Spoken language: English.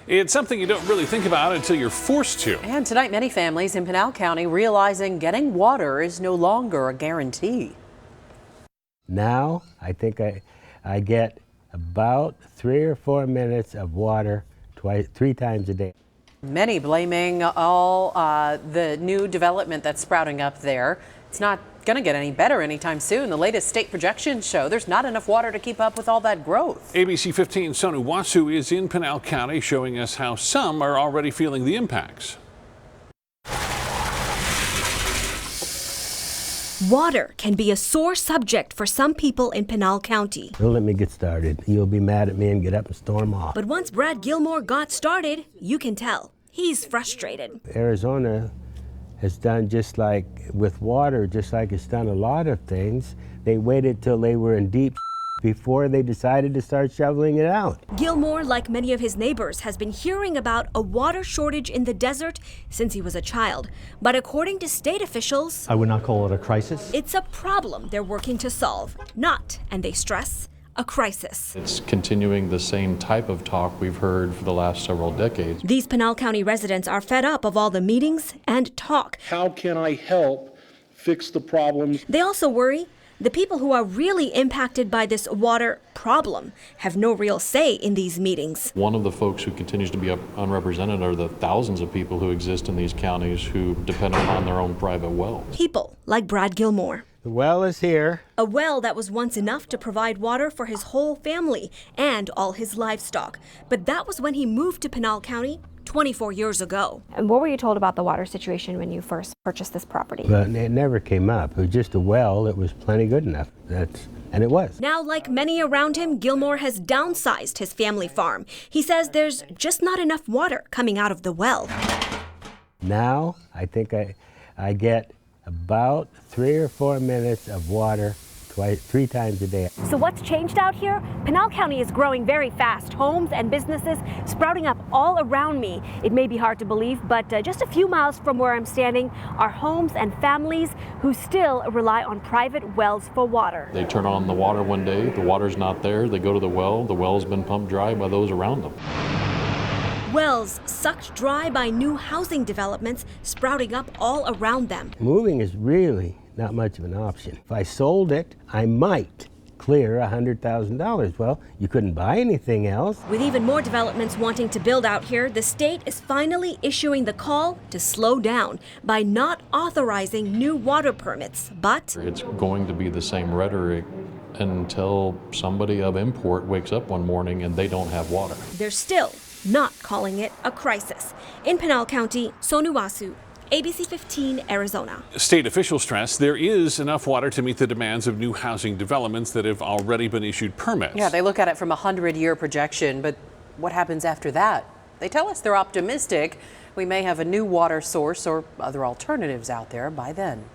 It's something you don't really think about until you're forced to. And tonight, many families in Pinal County realizing getting water is no longer a guarantee. Now, I think I get about 3 or 4 minutes of water three times a day. Many blaming all the new development that's sprouting up there. It's not going to get any better anytime soon. The latest state projections show there's not enough water to keep up with all that growth. ABC 15 Sonu Wasu is in Pinal County showing us how some are already feeling the impacts. Water can be a sore subject for some people in Pinal County. Don't let me get started. You'll be mad at me and get up and storm off. But once Brad Gilmore got started, you can tell he's frustrated. Arizona has done just like with water, just like it's done a lot of things. They waited till they were in deep before they decided to start shoveling it out. Gilmore, like many of his neighbors, has been hearing about a water shortage in the desert since he was a child. But according to state officials, I would not call it a crisis. It's a problem they're working to solve, not, and they stress, a crisis. It's continuing the same type of talk we've heard for the last several decades. These Pinal County residents are fed up of all the meetings and talk. How can I help fix the problems? They also worry the people who are really impacted by this water problem have no real say in these meetings. One of the folks who continues to be unrepresented are the thousands of people who exist in these counties who depend upon their own private wells. People like Brad Gilmore. The well is here. A well that was once enough to provide water for his whole family and all his livestock. But that was when he moved to Pinal County 24 years ago. And what were you told about the water situation when you first purchased this property? But it never came up. It was just a well that was plenty good enough. And it was. Now, like many around him, Gilmore has downsized his family farm. He says there's just not enough water coming out of the well. Now, I think I get about 3 or 4 minutes of water three times a day. So what's changed out here? Pinal County is growing very fast. Homes and businesses sprouting up all around me. It may be hard to believe, but just a few miles from where I'm standing are homes and families who still rely on private wells for water. They turn on the water one day, the water's not there, they go to the well's been pumped dry by those around them. Wells sucked dry by new housing developments sprouting up all around them. Moving is really not much of an option. If I sold it, I might clear $100,000. Well, you couldn't buy anything else. With even more developments wanting to build out here, the state is finally issuing the call to slow down by not authorizing new water permits. But it's going to be the same rhetoric until somebody of import wakes up one morning and they don't have water. They're still not calling it a crisis. In Pinal County, Sonu Wasu, ABC 15, Arizona. State officials stress there is enough water to meet the demands of new housing developments that have already been issued permits. Yeah, they look at it from a 100-year projection, but what happens after that? They tell us they're optimistic we may have a new water source or other alternatives out there by then.